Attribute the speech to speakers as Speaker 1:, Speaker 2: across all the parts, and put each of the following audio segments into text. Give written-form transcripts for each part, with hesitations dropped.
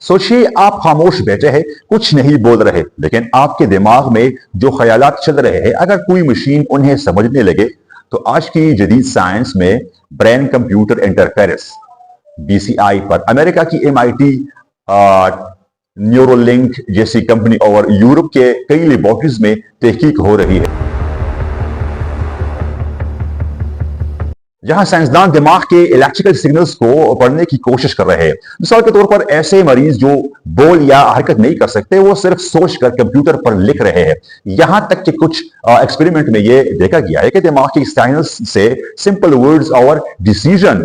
Speaker 1: सोचिए आप खामोश बैठे हैं, कुछ नहीं बोल रहे, लेकिन आपके दिमाग में जो ख्यालात चल रहे हैं अगर कोई मशीन उन्हें समझने लगे तो आज की जदीद साइंस में ब्रेन कंप्यूटर इंटरफेरेंस BCI पर अमेरिका की MIT, न्यूरोलिंक जैसी कंपनी और यूरोप के कई लेबोरेटरीज में तहकीक हो रही है, जहां साइंसदान दिमाग के इलेक्ट्रिकल सिग्नल्स को पढ़ने की कोशिश कर रहे हैं। मिसाल के तौर पर ऐसे मरीज जो बोल या हरकत नहीं कर सकते, वो सिर्फ सोचकर कंप्यूटर पर लिख रहे हैं। यहां तक कि कुछ एक्सपेरिमेंट में यह देखा गया है कि दिमाग के सिग्नल्स से सिंपल वर्ड्स और डिसीजन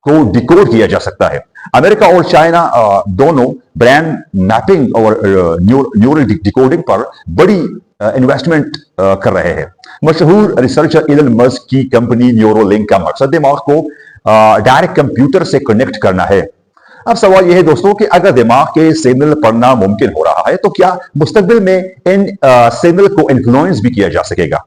Speaker 1: को डिकोड किया जा सकता है। अमेरिका और चाइना दोनों ब्रेन मैपिंग और न्यूरल डिकोडिंग पर बड़ी इन्वेस्टमेंट कर रहे हैं। मशहूर रिसर्चर इलन मस्क की कंपनी न्यूरोलिंक का मकसद दिमाग को डायरेक्ट कंप्यूटर से कनेक्ट करना है। अब सवाल यह है दोस्तों कि अगर दिमाग के सिग्नल पढ़ना मुमकिन हो रहा है तो क्या मुस्तकबिल में इन सिग्नल को इन्फ्लुएंस भी किया जा सकेगा?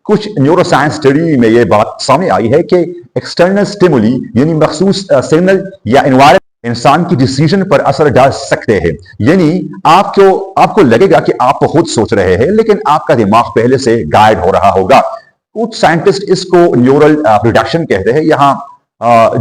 Speaker 1: कुछ न्यूरोसाइंस स्टडी में यह बात सामने आई है कि एक्सटर्नल स्टिमुली यानी मखसूस सिग्नल या एनवायरनमेंट इंसान की डिसीजन पर असर डाल सकते हैं। यानी आपको लगेगा कि आप खुद सोच रहे हैं, लेकिन आपका दिमाग पहले से गाइड हो रहा होगा। कुछ साइंटिस्ट इसको न्यूरल प्रोडक्शन कहते हैं,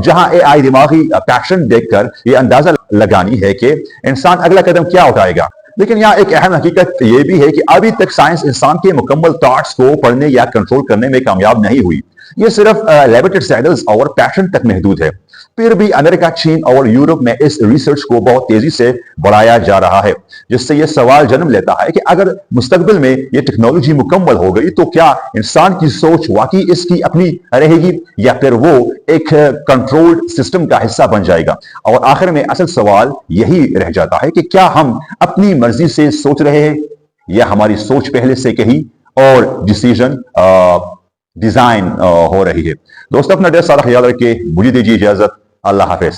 Speaker 1: जहां AI दिमागी पैटर्न देखकर यह अंदाजा लगानी है कि इंसान अगला कदम क्या उठाएगा। लेकिन यहाँ एक अहम हकीकत यह भी है कि अभी तक साइंस इंसान के मुकम्मल थॉट्स को पढ़ने या कंट्रोल करने में कामयाब नहीं हुई। यह सिर्फ लैबोरेटरी सिग्नल्स और पैटर्न तक महदूद है। फिर भी अमेरिका, चीन और यूरोप में इस रिसर्च को बहुत तेजी से बढ़ाया जा रहा है, जिससे यह सवाल जन्म लेता है कि अगर मुस्तकबिल में यह टेक्नोलॉजी मुकम्मल हो गई तो क्या इंसान की सोच वाकई इसकी अपनी रहेगी या फिर वो एक कंट्रोल्ड सिस्टम का हिस्सा बन जाएगा। और आखिर में असल सवाल यही रह जाता है कि क्या हम अपनी मर्जी से सोच रहे हैं या हमारी सोच पहले से कहीं और डिजाइन हो रही है। दोस्तों अपना ढेर सारा ख्याल रखिए। मुझे दीजिए इजाजत। अल्लाह हाफिज।